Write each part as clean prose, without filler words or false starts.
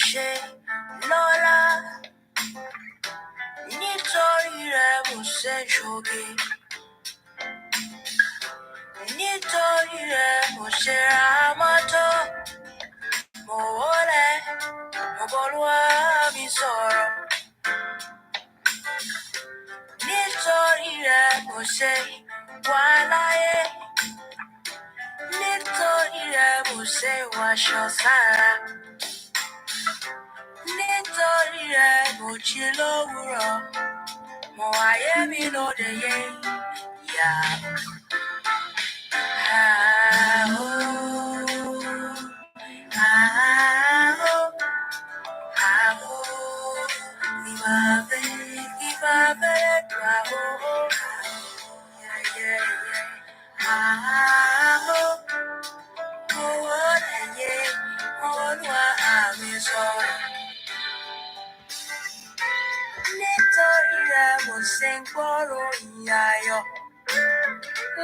ṣe lọ́la nítorí rẹ̀ mo ṣe ṣoge nítorí rẹ̀ mo ṣe ra mọ́tò mo wọlé mo bọ́lúwa mi sọ̀rọ̀ nítorí rẹ̀ mo ṣe wà láyé nítorí rẹ̀ mo ṣe wàṣọ sára nítorí rẹ̀ mo jí lówùúrọ̀ mo wáyé mi lóde yé yá. Nítorí rẹ̀ mo ṣe ń gbọ́rọ̀ ìyàyọ̀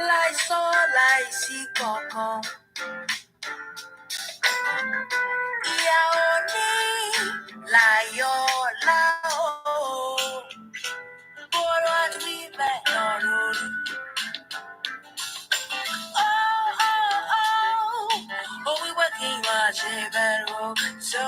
láìsọ láìsí kankan. Ìyà òní láyọ̀ láò bọ́rọ̀ àti bẹ́ẹ̀ lọ lórí. Oh, wíwẹ́ kí n máa ṣe bẹ̀rù so.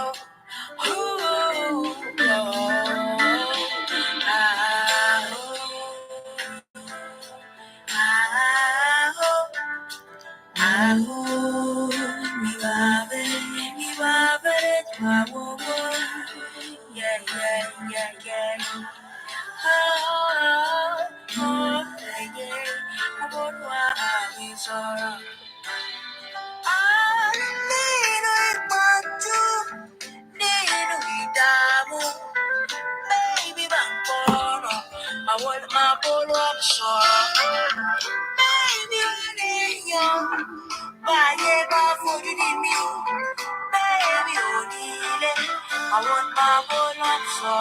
I want my boy up so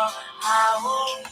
I hope.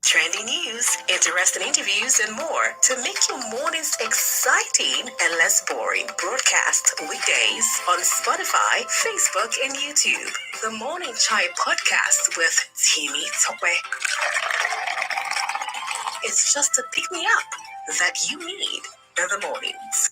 Trendy news, interesting interviews, and more to make your mornings exciting and less boring. Broadcast weekdays on Spotify, Facebook, and YouTube. The Morning Chai Podcast with Temitope. It's just a pick-me-up that you need in the mornings.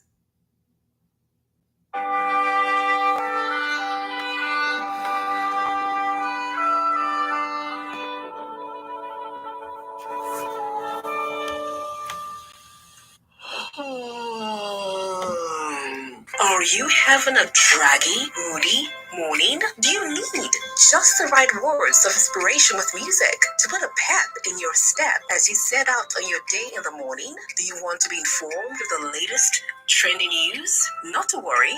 Are you having a draggy, moody morning? Do you need just the right words of inspiration with music to put a pep in your step as you set out on your day in the morning? Do you want to be informed of the latest trending news? Not to worry,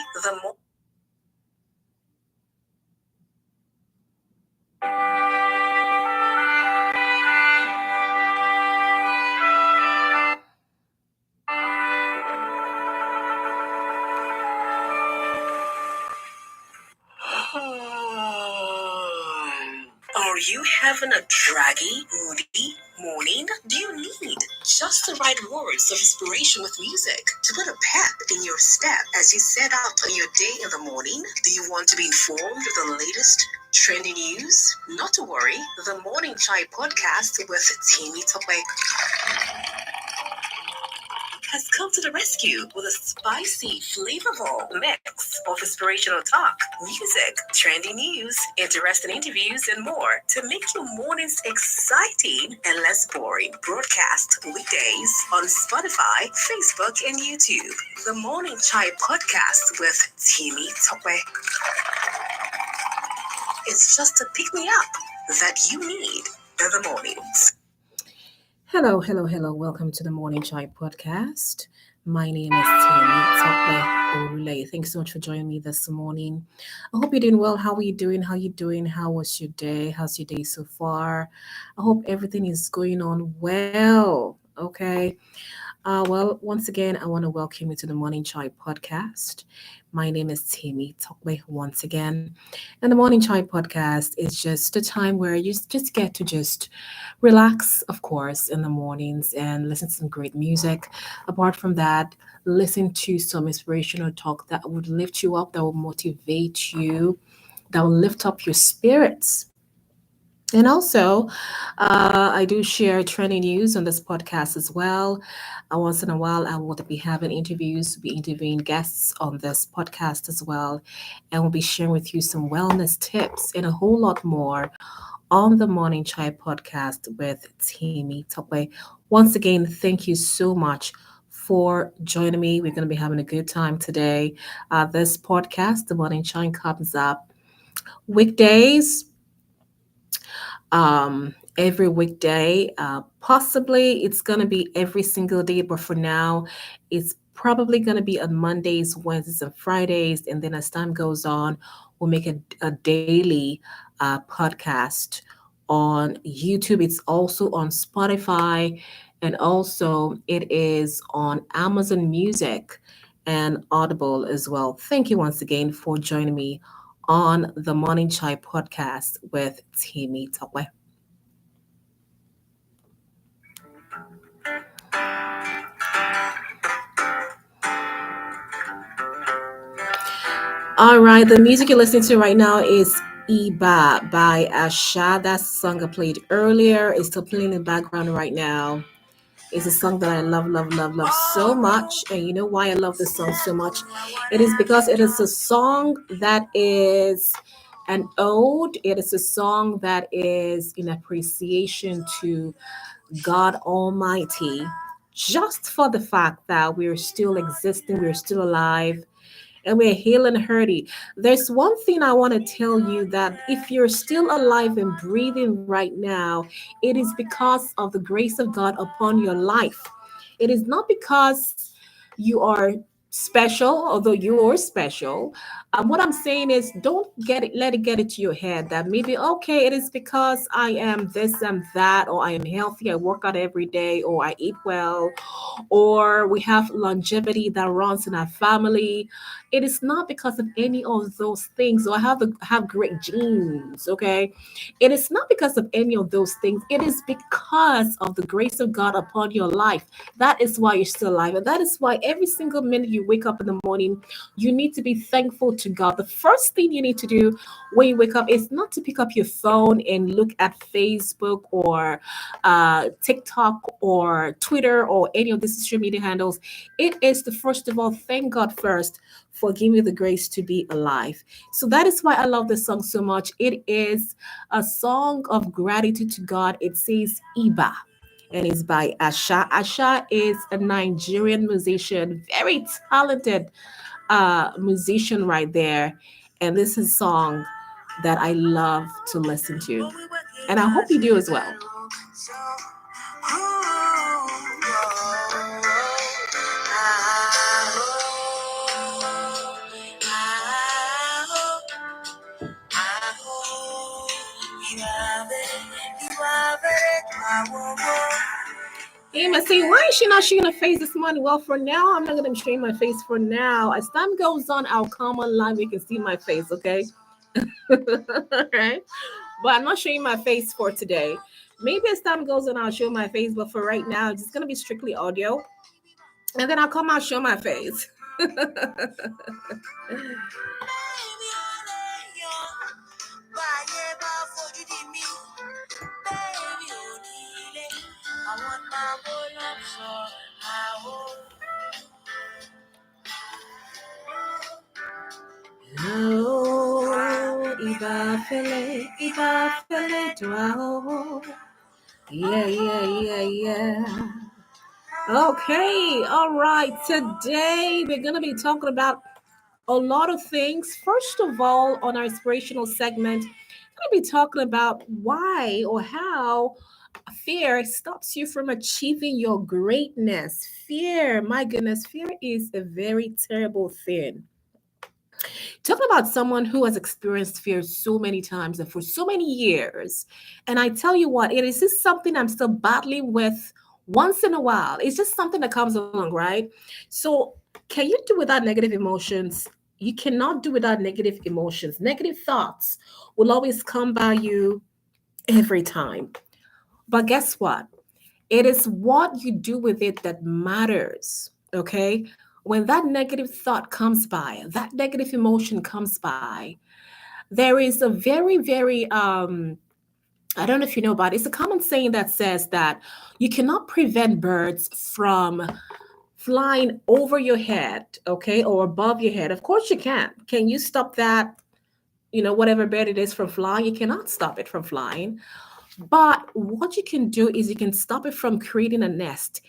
Are you having a draggy, moody morning? Do you need just the right words of inspiration with music to put a pep in your step as you set out on your day in the morning? Do you want to be informed of the latest trending news? Not to worry, the Morning Chai Podcast with Temitope has come to the rescue with a spicy, flavorful mix of inspirational talk, music, trendy news, interesting interviews, and more to make your mornings exciting and less boring. Broadcast weekdays on Spotify, Facebook, and YouTube. The Morning Chai Podcast with Temitope. It's just a pick-me-up that you need in the mornings. Hello. Welcome to the Morning Chai Podcast. My name is Temitope. Thanks so much for joining me this morning. I hope you're doing well. How are you doing? How you doing? How was your day? How's your day so far? I hope everything is going on well. Okay. Well, once again, I want to welcome you to the Morning Chai podcast. My name is Tammy Tokwe once again. And the Morning Chai podcast is just a time where you just get to just relax, of course, in the mornings and listen to some great music. Apart from that, listen to some inspirational talk that would lift you up, that will motivate you, that will lift up your spirits. And also, I do share trending news on this podcast as well. Once in a while, I will be having interviews, be interviewing guests on this podcast as well. And we'll be sharing with you some wellness tips and a whole lot more on the Morning Chai podcast with Tammy Topway. Once again, thank you so much for joining me. We're going to be having a good time today. This podcast, the Morning Chai, comes up weekdays every weekday. Possibly it's going to be every single day, but for now, it's probably going to be on Mondays, Wednesdays, and Fridays. And then as time goes on, we'll make a daily podcast on YouTube. It's also on Spotify, and also it is on Amazon Music and Audible as well. Thank you once again for joining me on the Morning Chai podcast with Timmy Tokwe. All right, the music you're listening to right now is Iba by Asha. That's the song I played earlier. It's still playing in the background right now. It's a song that I love, love, love, love so much. And you know why I love this song so much? It is because it is a song that is an ode. It is a song that is in appreciation to God Almighty, just for the fact that we're still existing, we're still alive, and we're healing hurty. There's one thing I want to tell you, that if you're still alive and breathing right now, it is because of the grace of God upon your life. It is not because you are special, although you are special. What I'm saying is, don't let it get into your head that maybe, okay, it is because I am this and that, or I am healthy, I work out every day, or I eat well, or we have longevity that runs in our family. It is not because of any of those things. So I have great genes, okay? It is not because of any of those things. It is because of the grace of God upon your life. That is why you're still alive. And that is why every single minute you wake up in the morning, you need to be thankful to God. The first thing you need to do when you wake up is not to pick up your phone and look at Facebook or TikTok or Twitter or any of the social media handles. It is to first of all thank God first for giving me the grace to be alive. So that is why I love this song so much. It is a song of gratitude to God. It says Iba, and it's by Asha. Asha is a Nigerian musician, very talented musician right there. And this is a song that I love to listen to. And I hope you do as well. Emma, see, why is she not showing her face this morning? Well, for now, I'm not going to show my face for now. As time goes on, I'll come online. We can see my face, okay? Right? But I'm not showing my face for today. Maybe as time goes on, I'll show my face. But for right now, it's just going to be strictly audio. And then I'll come out, show my face. Oh, Iba fele, yeah, yeah, yeah, yeah. Okay, all right. Today we're going to be talking about a lot of things. First of all, on our inspirational segment, I'm going to be talking about why or how Fear stops you from achieving your greatness. Fear, my goodness, fear is a very terrible thing. Talking about someone who has experienced fear so many times and for so many years. And I tell you what, it is just something I'm still battling with once in a while. It's just something that comes along, right? So, can you do without negative emotions? You cannot do without negative emotions. Negative thoughts will always come by you every time. But guess what? It is what you do with it that matters. Okay. When that negative thought comes by, that negative emotion comes by, there is a very, very, I don't know if you know about it, it's a common saying that says that you cannot prevent birds from flying over your head, okay, or above your head. Of course you can. Can you stop that? Whatever bird it is from flying, you cannot stop it from flying. But what you can do is you can stop it from creating a nest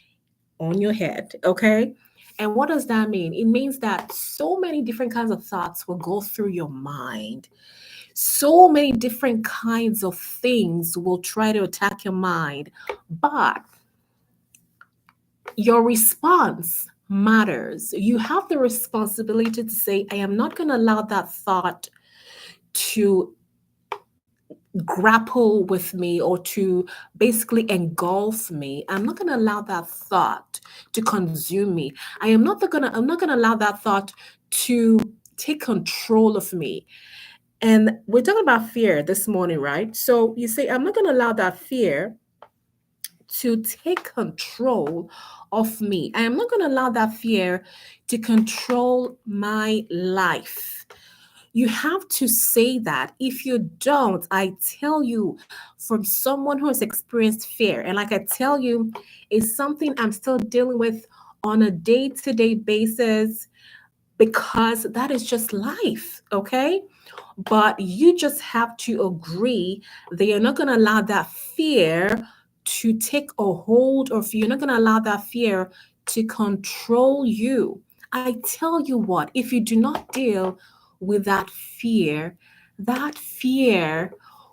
on your head, okay? And what does that mean? It means that so many different kinds of thoughts will go through your mind. So many different kinds of things will try to attack your mind. But your response matters. You have the responsibility to say, I am not going to allow that thought to grapple with me or to basically engulf me. I'm not going to allow that thought to consume me. I'm not going to allow that thought to take control of me. And we're talking about fear this morning, right? So you say I'm not going to allow that fear to take control of me. I am not going to allow that fear to control my life. You have to say that. If you don't, I tell you, from someone who has experienced fear, and like I tell you, it's something I'm still dealing with on a day to day basis because that is just life, okay? But you just have to agree that you're not going to allow that fear to take a hold of you. You're not going to allow that fear to control you. I tell you what, if you do not deal with that fear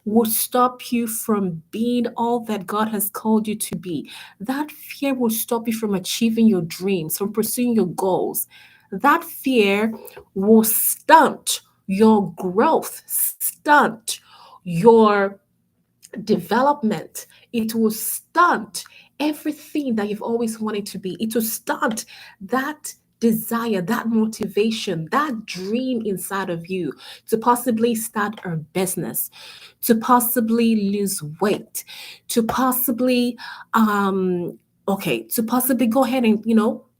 will stop you from being all that God has called you to be. That fear will stop you from achieving your dreams, from pursuing your goals. That fear will stunt your growth, stunt your development. It will stunt everything that you've always wanted to be. It will stunt that desire, that motivation, that dream inside of you to possibly start a business, to possibly lose weight, to possibly to possibly go ahead and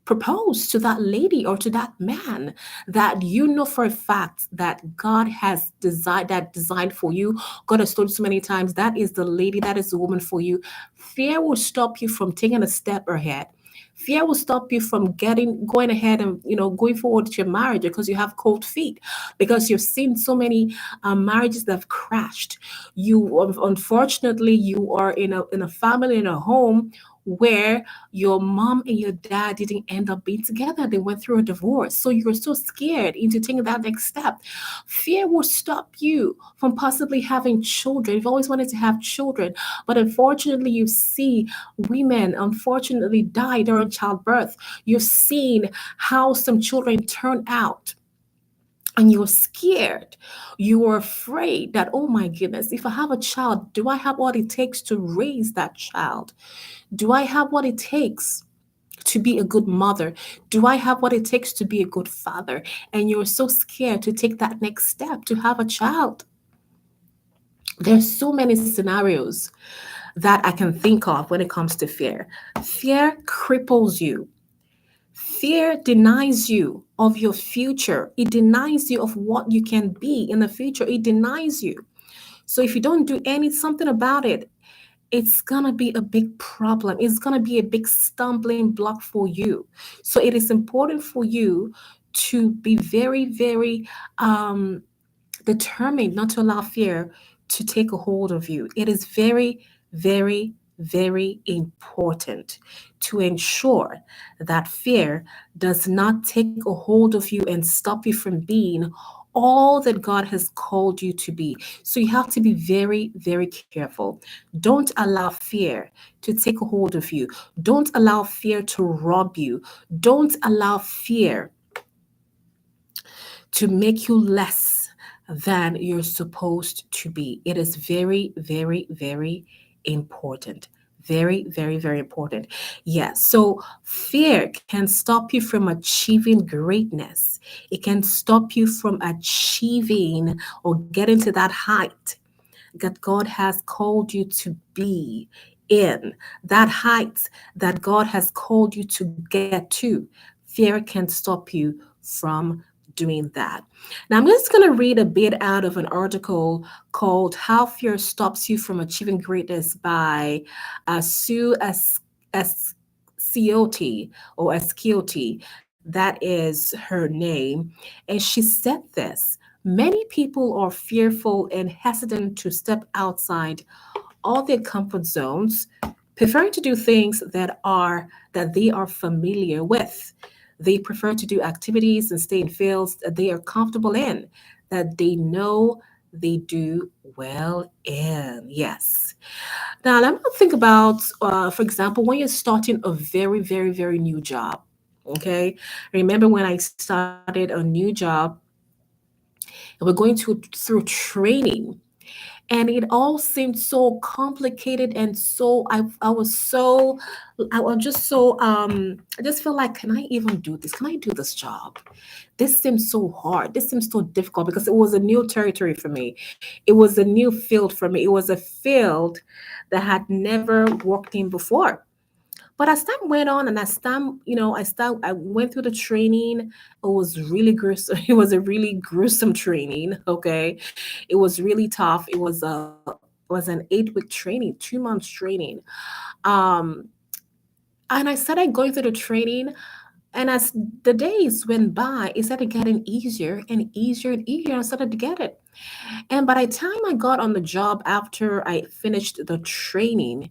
propose to that lady or to that man that you know for a fact that God has designed for you. God has told you so many times that is the lady, that is the woman for you. Fear will stop you from taking a step ahead. Fear will stop you from going ahead and going forward to your marriage because you have cold feet, because you've seen so many marriages that have crashed. Unfortunately, you are in a family, in a home where your mom and your dad didn't end up being together. They went through a divorce. So you're so scared into taking that next step. Fear will stop you from possibly having children. You've always wanted to have children, but unfortunately, you see women unfortunately die during childbirth. You've seen how some children turn out. And you're scared. You are afraid that, oh my goodness, if I have a child, do I have what it takes to raise that child? Do I have what it takes to be a good mother? Do I have what it takes to be a good father? And you're so scared to take that next step to have a child. There's so many scenarios that I can think of when it comes to fear. Fear cripples you. Fear denies you of your future. It denies you of what you can be in the future. It denies you. So if you don't do something about it, it's gonna be a big problem. It's gonna be a big stumbling block for you. So it is important for you to be very, very determined not to allow fear to take a hold of you. It is very, very, very important to ensure that fear does not take a hold of you and stop you from being all that God has called you to be. So you have to be very, very careful. Don't allow fear to take a hold of you. Don't allow fear to rob you. Don't allow fear to make you less than you're supposed to be. It is very, very, very important. Very, very, very important. Yes. So fear can stop you from achieving greatness. It can stop you from achieving or getting to that height that God has called you to be in, that height that God has called you to get to. Fear can stop you from doing that. Now, I'm just going to read a bit out of an article called How Fear Stops You from Achieving Greatness by Sue Escioti or Escioti. That is her name. And she said this. Many people are fearful and hesitant to step outside all their comfort zones, preferring to do things that they are familiar with. They prefer to do activities and stay in fields that they are comfortable in, that they know they do well in. Yes. Now, let me think about, for example, when you're starting a very, very, very new job. Okay. I remember when I started a new job and we're going through training, and it all seemed so complicated and so I was so I was just so I just felt like, can I even do this? Can I do this job? This seems so hard. This seems so difficult because it was a new territory for me. It was a new field for me. It was a field that I had never worked in before. But as time went on, and as time, I went through the training. It was really gruesome. It was a really gruesome training. Okay, it was really tough. It was an 8 week training, 2 months training. Um, and I started going through the training, and as the days went by, it started getting easier and easier and easier. And I started to get it. And by the time I got on the job after I finished the training,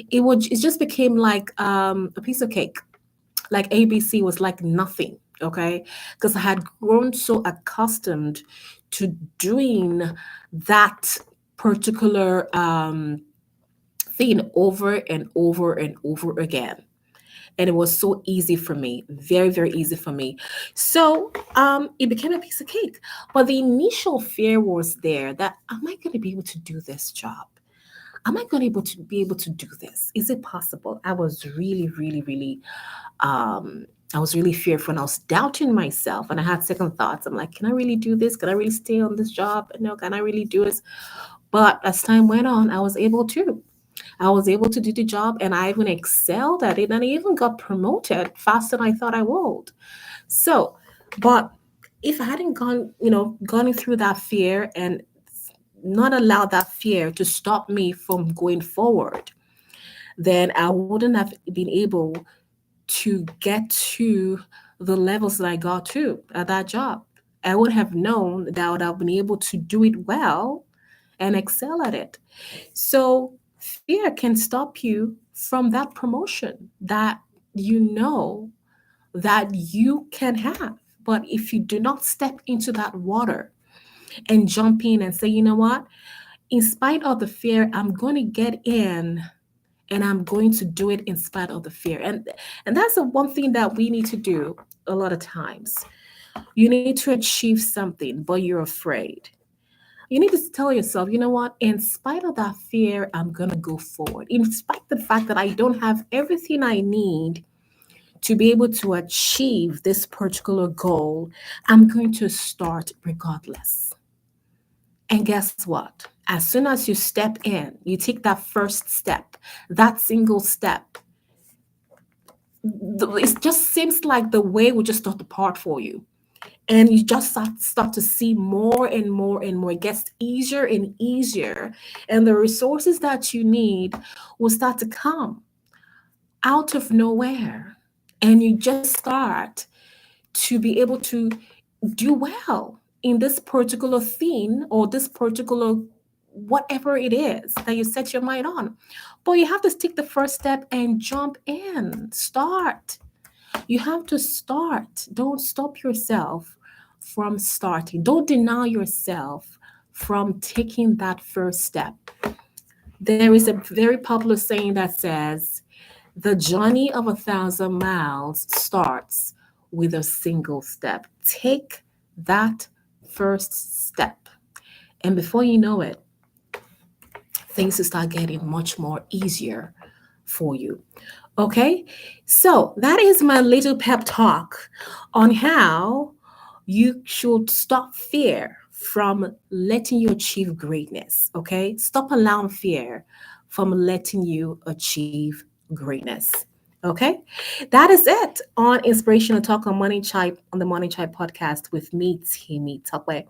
it just became like a piece of cake. Like ABC was like nothing, okay? Because I had grown so accustomed to doing that particular thing over and over and over again. And it was so easy for me, very, very easy for me. So it became a piece of cake. But the initial fear was there that, am I going to be able to do this job? Am I going to be able to do this? Is it possible? I was really, really, really I was really fearful and I was doubting myself and I had second thoughts. I'm like, can I really do this? Can I really stay on this job? No, can I really do this? But as time went on, I was able to. I was able to do the job and I even excelled at it and I even got promoted faster than I thought I would. So, but if I hadn't gone through that fear and not allowed that fear to stop me from going forward, then I wouldn't have been able to get to the levels that I got to at that job. I would have known that I would have been able to do it well and excel at it. So fear can stop you from that promotion that you know that you can have. But if you do not step into that water and jump in and say, you know what, in spite of the fear, I'm going to get in and I'm going to do it in spite of the fear. And that's the one thing that we need to do a lot of times. You need to achieve something, but you're afraid. You need to tell yourself, you know what, in spite of that fear, I'm going to go forward. In spite of the fact that I don't have everything I need to be able to achieve this particular goal, I'm going to start regardless. And guess what? As soon as you step in, you take that first step, that single step, it just seems like the way will just start to part for you. And you just start to see more and more and more. It gets easier and easier. And the resources that you need will start to come out of nowhere. And you just start to be able to do well in this particular thing or this particular whatever it is that you set your mind on. But you have to take the first step and jump in. Start. You have to start. Don't stop yourself from starting. Don't deny yourself from taking that first step. There is a very popular saying that says, the journey of 1,000 miles starts with a single step. Take that first step. And before you know it, things will start getting much more easier for you. Okay? So that is my little pep talk on how you should stop fear from letting you achieve greatness. Okay? Stop allowing fear from letting you achieve greatness. Okay, that is it on Inspirational Talk on Morning Chai on the Morning Chai podcast with me, Timmy Tupway.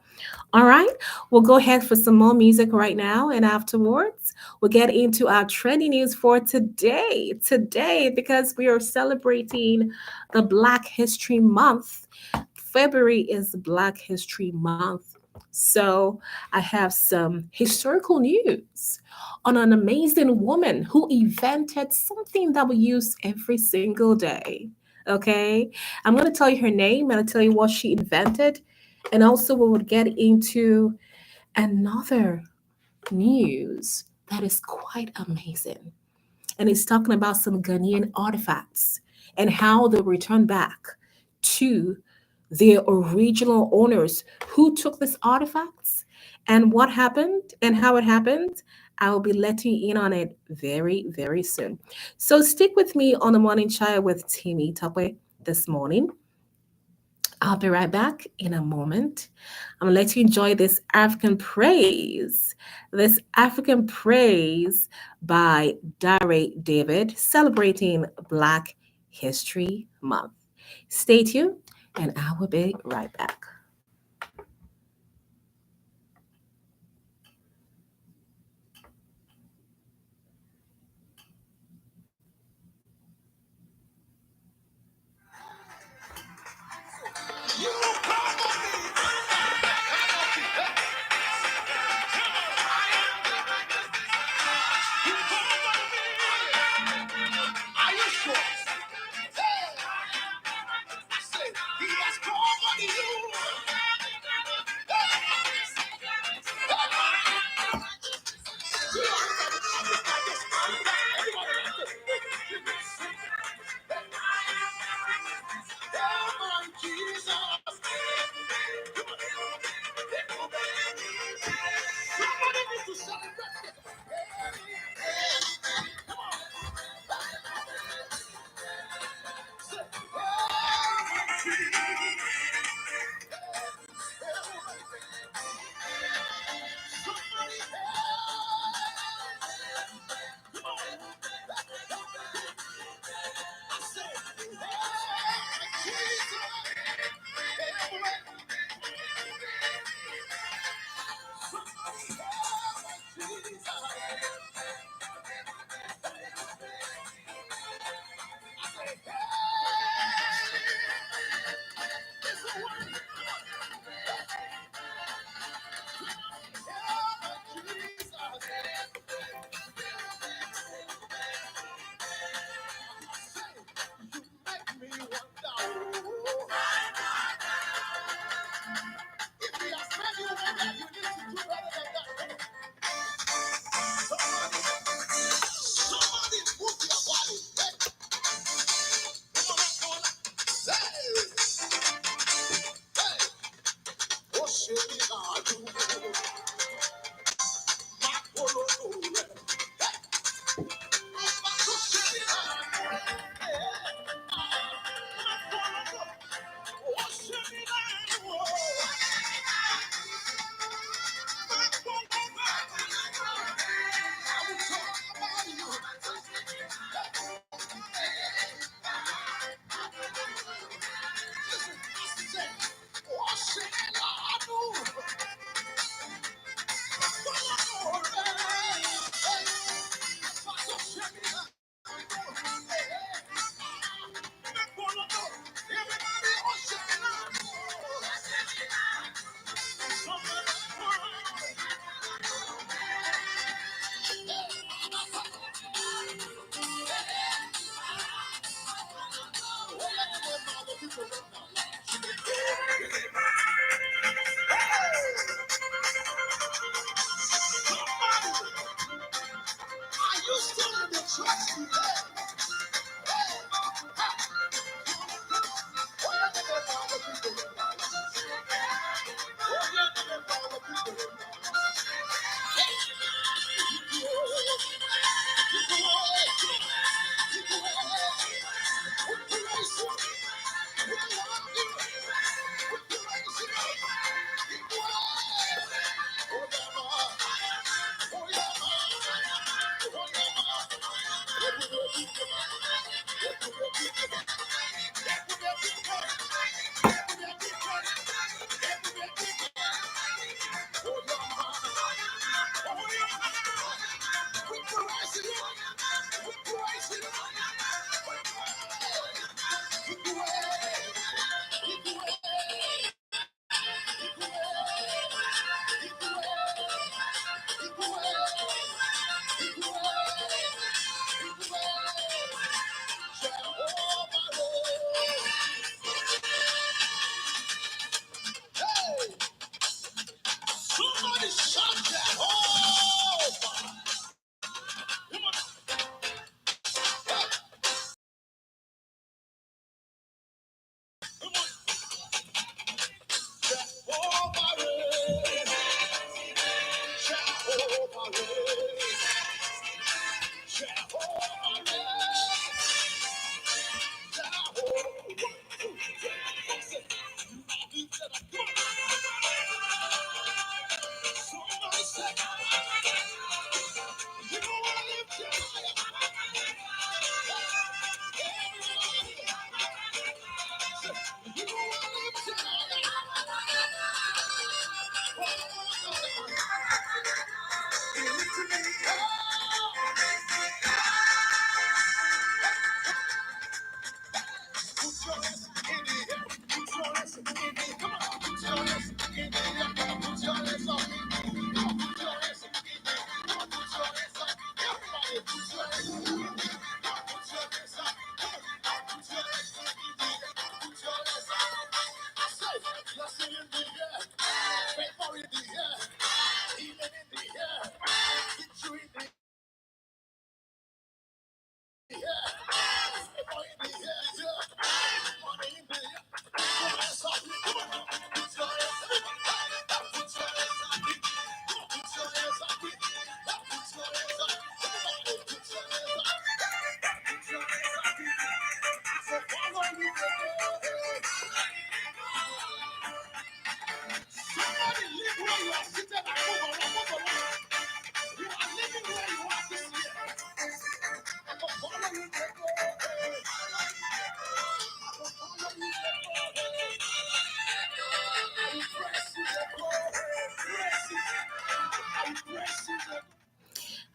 All right, we'll go ahead for some more music right now, and afterwards, we'll get into our trendy news for today. Today, because we are celebrating the Black History Month. February is Black History Month. So, I have some historical news on an amazing woman who invented something that we use every single day. Okay, I'm going to tell you her name and I'll tell you what she invented, and also, we would get into another news that is quite amazing. And it's talking about some Ghanaian artifacts and how they return back to their original owners who took these artifacts and what happened and how it happened. I will be letting you in on it very, very soon. So stick with me on the morning chai with Timmy Tupwe this morning. I'll be right back in a moment. I'm gonna let you enjoy this African praise. This African praise by Dare David celebrating Black History Month. Stay tuned and I will be right back. Are you sure? Say, he has called on you.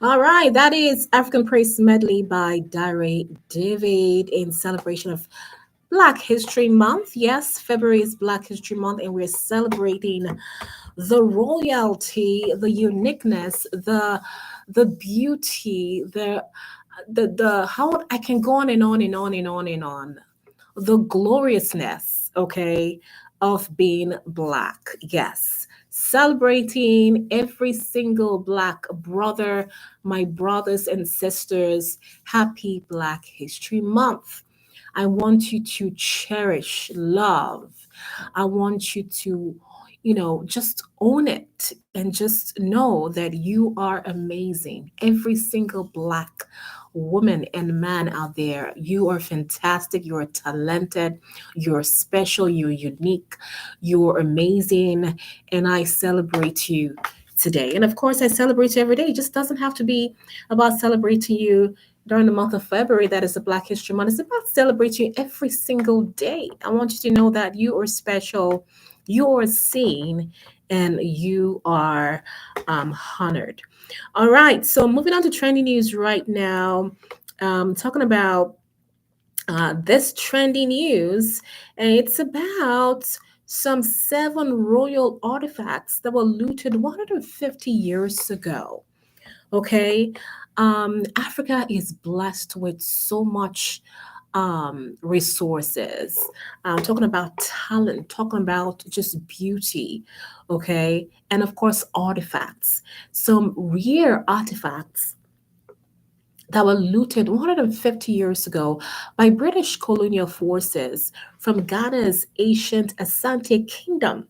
All right, that is African Praise Medley by Dare David in celebration of Black History Month. Yes, February is Black History Month, and we're celebrating the royalty, the uniqueness, the beauty, the how I can go on and on and on and on and on. The gloriousness, okay, of being Black. Yes. Celebrating every single Black brother, my brothers and sisters. Happy Black History Month. I want you to cherish love. I want you to, just own it and just know that you are amazing. Every single Black woman and man out there, you are fantastic. You're talented. You're special. You're unique. You're amazing. And I celebrate you today. And of course, I celebrate you every day. It just doesn't have to be about celebrating you during the month of February, that is the Black History Month. It's about celebrating every single day. I want you to know that you are special, you are seen, and you are honored. All right, so moving on to trending news right now, talking about this trendy news, and it's about some seven royal artifacts that were looted 150 years ago. Okay. Africa is blessed with so much resources. Talking about talent, talking about just beauty. Okay. And of course, artifacts. Some rare artifacts that were looted 150 years ago by British colonial forces from Ghana's ancient Asante Kingdom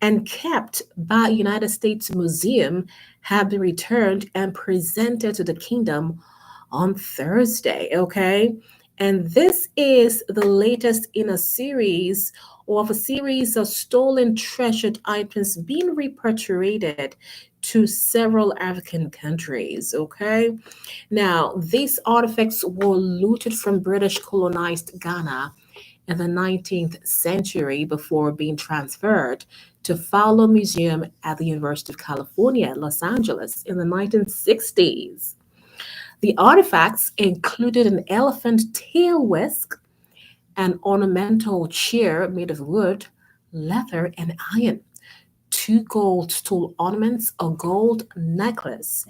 and kept by United States Museum have been returned and presented to the kingdom on Thursday, okay? And this is the latest in a series of a series of stolen treasured items being repatriated to several African countries, okay? Now, these artifacts were looted from British colonized Ghana in the 19th century before being transferred to Fowler Museum at the University of California, Los Angeles in the 1960s. The artifacts included an elephant tail whisk, an ornamental chair made of wood, leather, and iron, two gold stool ornaments, a gold necklace,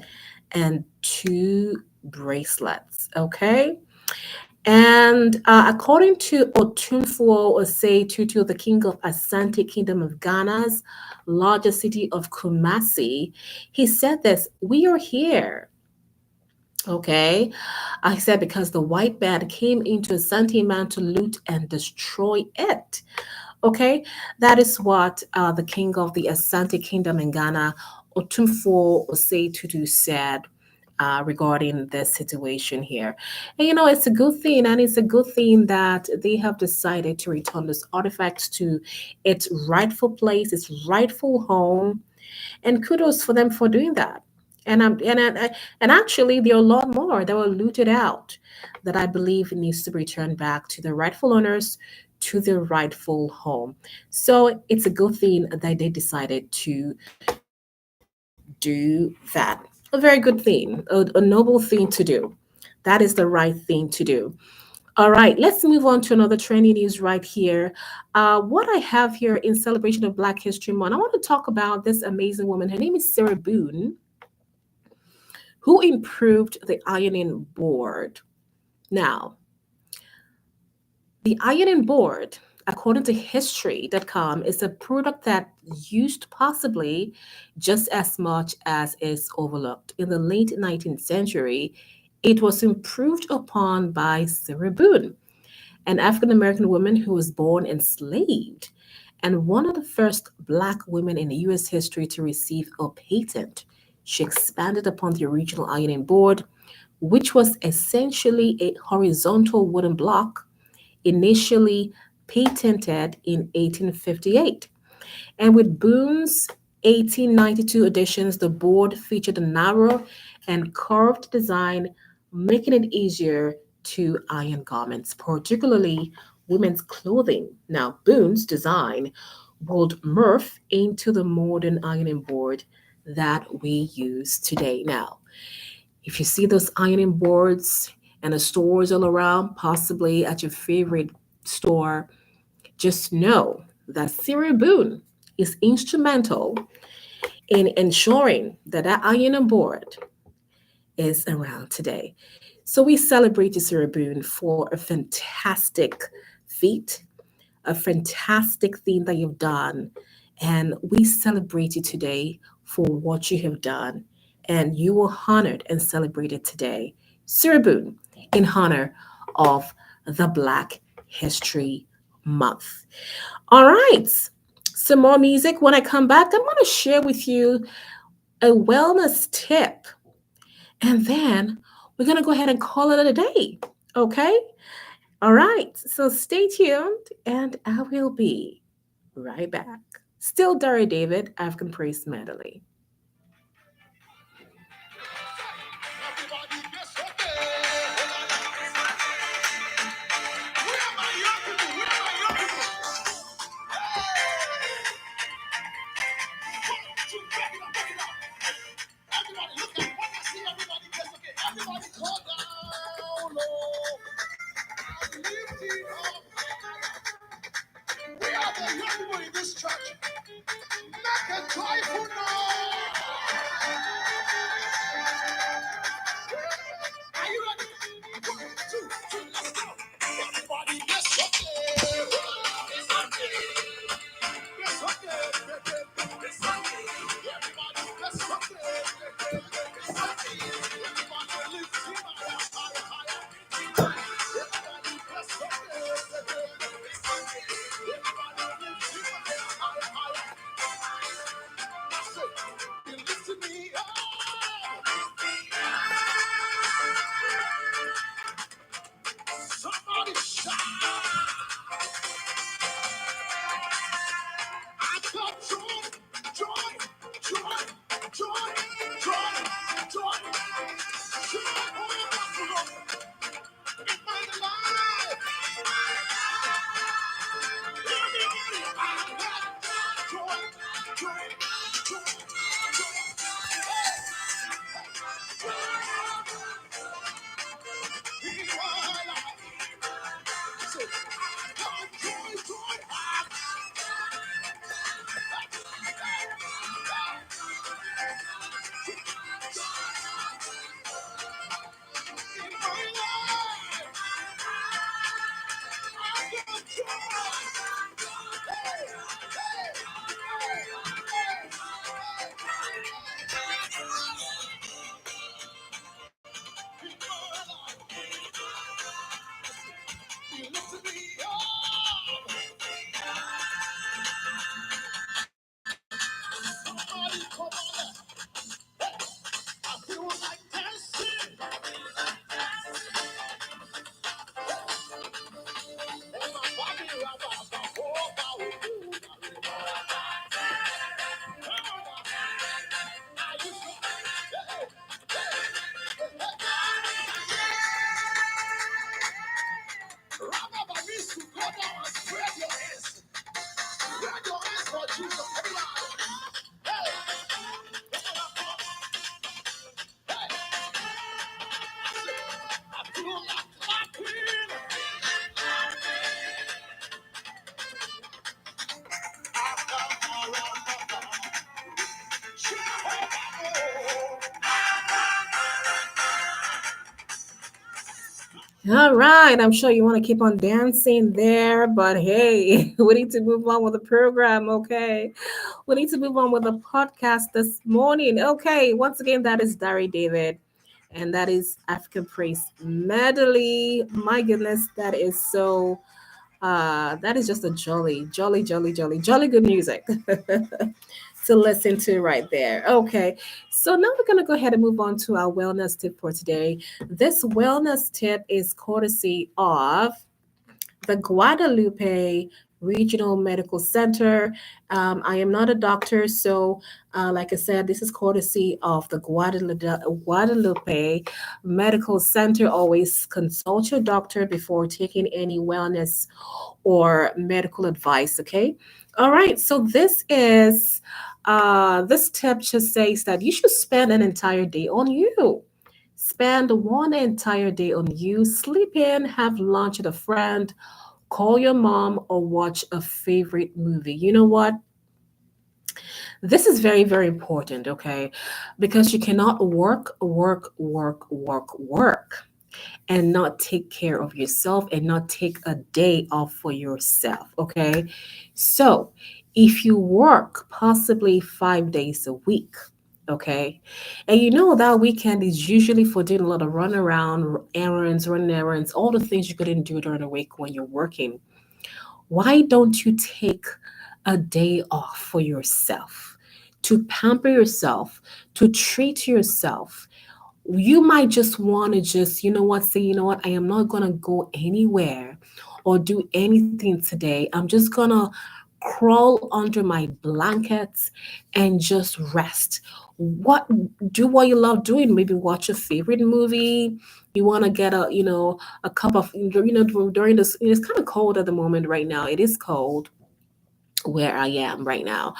and two bracelets. Okay. And according to Otunfuo Osei Tutu, the king of Asante Kingdom of Ghana's largest city of Kumasi, he said this: "We are here." Okay. I said because the white man came into Asante man to loot and destroy it. Okay, that is what the king of the Asante Kingdom in Ghana, Otumfo Osei Tutu, said regarding this situation here. And it's a good thing, and it's a good thing that they have decided to return this artifact to its rightful place, its rightful home, and kudos for them for doing that. And actually, there are a lot more that were looted out that I believe needs to be returned back to the rightful owners, to their rightful home. So it's a good thing that they decided to do that. A very good thing, a noble thing to do. That is the right thing to do. All right, let's move on to another trending news right here. What I have here in celebration of Black History Month, I want to talk about this amazing woman. Her name is Sarah Boone, who improved the ironing board. Now, the ironing board, according to history.com, is a product that used possibly just as much as is overlooked. In the late 19th century, it was improved upon by Sarah Boone, an African American woman who was born enslaved and one of the first Black women in US history to receive a patent. She expanded upon the original ironing board, which was essentially a horizontal wooden block initially patented in 1858. And with Boone's 1892 editions, the board featured a narrow and curved design, making it easier to iron garments, particularly women's clothing. Now, Boone's design would morph into the modern ironing board that we use today. Now, if you see those ironing boards and the stores all around, possibly at your favorite store, just know that Sarah Boone is instrumental in ensuring that that ironing board is around today. So we celebrate you, Sarah Boone, for a fantastic feat, a fantastic thing that you've done. And we celebrate you today for what you have done. And you were honored and celebrated today, Sarah Boone, in honor of the Black History Month. All right. Some more music. When I come back, I'm going to share with you a wellness tip. And then we're going to go ahead and call it a day. Okay? All right. So stay tuned and I will be right back. Still Dari David, African Praise Medley. We are the young people in this church. Make a joyful noise. All right, I'm sure you want to keep on dancing there, but hey, we need to move on with the program, okay? We need to move on with the podcast this morning. Okay, once again, that is Dari David, and that is African Praise Medley. My goodness, that is so that is just a jolly good music to listen to right there. Okay, so now we're gonna go ahead and move on to our wellness tip for today. This wellness tip is courtesy of the Guadalupe Regional Medical Center. I am not a doctor, so like I said, this is courtesy of the Guadalupe Medical Center. Always consult your doctor before taking any wellness or medical advice. Okay. All right. So this tip just says that you should spend an entire day on you. Spend one entire day on you. Sleep in, have lunch with a friend, call your mom, or watch a favorite movie. You know what? This is very, very important, okay? Because you cannot work and not take care of yourself and not take a day off for yourself, okay? So, if you work possibly 5 days a week, okay, and you know that weekend is usually for doing a lot of run around errands, running errands, all the things you couldn't do during the week when you're working, why don't you take a day off for yourself to pamper yourself, to treat yourself? You might just want to just, you know what, say, you know what, I am not going to go anywhere or do anything today. I'm just going to crawl under my blankets and just rest. What Do what you love doing, maybe watch a favorite movie. You want to get a, a cup of, during this, it's kind of cold at the moment right now. It is cold where I am right now.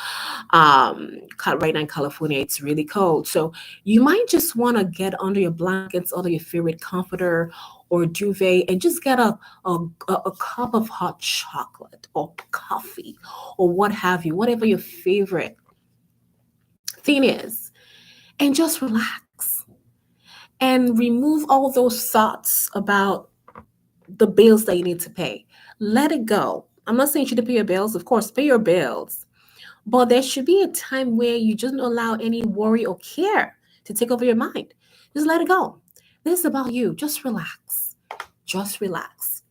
Right now in California, it's really cold. So you might just want to get under your blankets, under your favorite comforter or duvet, and just get a cup of hot chocolate or coffee or what have you, whatever your favorite thing is, and just relax and remove all those thoughts about the bills that you need to pay. Let it go. I'm not saying you should pay your bills. Of course, pay your bills. But there should be a time where you just don't allow any worry or care to take over your mind. Just let it go. This is about you. Just relax. Just relax.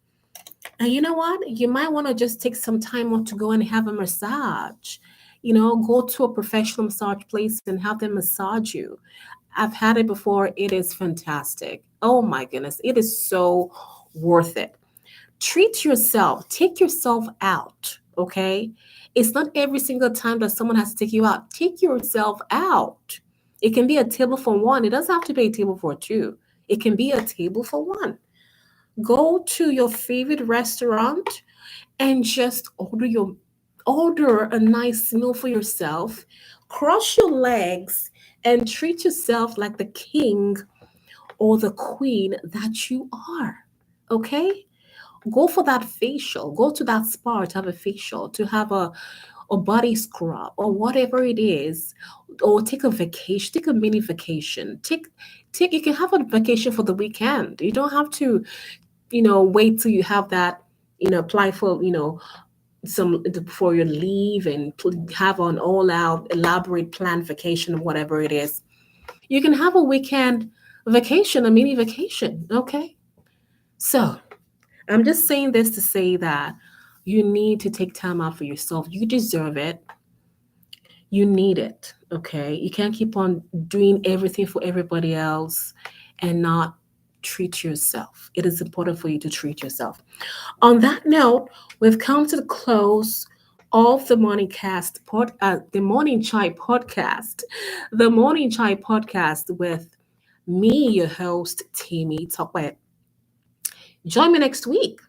And you know what? You might want to just take some time off to go and have a massage. Go to a professional massage place and have them massage you. I've had it before. It is fantastic. Oh my goodness. It is so worth it. Treat yourself, take yourself out, okay? It's not every single time that someone has to take you out. Take yourself out. It can be a table for one. It doesn't have to be a table for two. It can be a table for one. Go to your favorite restaurant and just order a nice meal for yourself. Cross your legs and treat yourself like the king or the queen that you are. Okay? Go for that facial, go to that spa to have a facial, to have a body scrub or whatever it is, or take a vacation, take a mini vacation. Take You can have a vacation for the weekend. You don't have to, wait till you have that, apply for, some before you leave and have an all out elaborate planned vacation, whatever it is. You can have a weekend vacation, a mini vacation, okay? So I'm just saying this to say that you need to take time out for yourself. You deserve it. You need it. Okay. You can't keep on doing everything for everybody else and not treat yourself. It is important for you to treat yourself. On that note, we've come to the close of the Morning Chai podcast, the Morning Chai podcast with me, your host, Temitope. Join me next week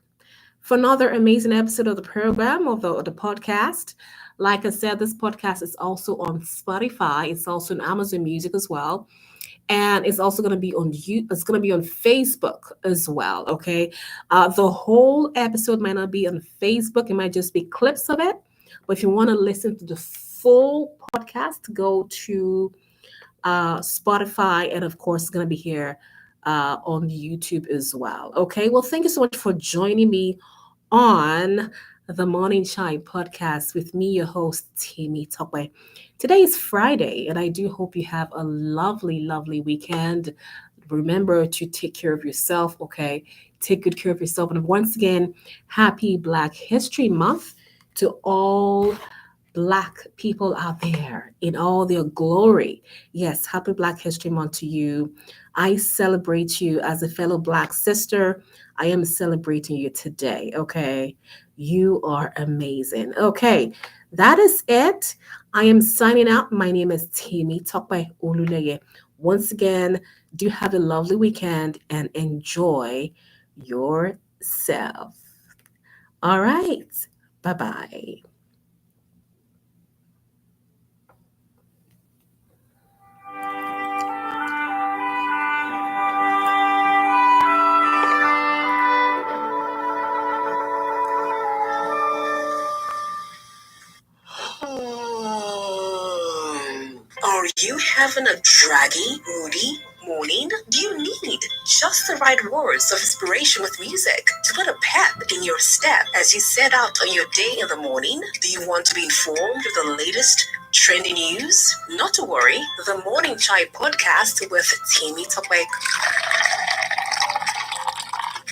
for another amazing episode of the program of the podcast. Like I said, this podcast is also on Spotify. It's also on Amazon Music as well, and it's also going to be on you. It's going to be on Facebook as well. Okay, the whole episode might not be on Facebook. It might just be clips of it. But if you want to listen to the full podcast, go to Spotify, and of course, it's going to be here on YouTube as well. Okay. Well, thank you so much for joining me on the Morning Chai podcast with me, your host, Temitope. Today is Friday, and I do hope you have a lovely, lovely weekend. Remember to take care of yourself, okay? Take good care of yourself. And once again, happy Black History Month to all Black people out there in all their glory. Yes, happy Black History Month to you. I celebrate you as a fellow Black sister. I am celebrating you today, okay? You are amazing. Okay, that is it. I am signing out. My name is Temitope Oluleye. Once again, do have a lovely weekend and enjoy yourself. All right, bye bye. Are you having a draggy, moody morning? Do you need just the right words of inspiration with music to put a pep in your step as you set out on your day in the morning? Do you want to be informed of the latest trending news? Not to worry, the Morning Chai podcast with Timmy Topek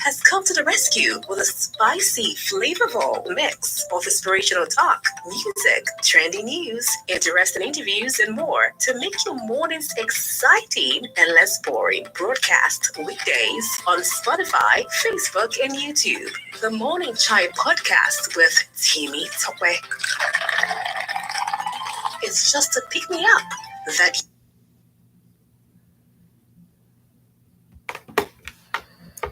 has come to the rescue with a spicy, flavorful mix of inspirational talk, music, trendy news, interesting interviews, and more to make your mornings exciting and less boring. Broadcast weekdays on Spotify, Facebook, and YouTube. The Morning Chai podcast with Timmy Tokwe. It's just a pick me up that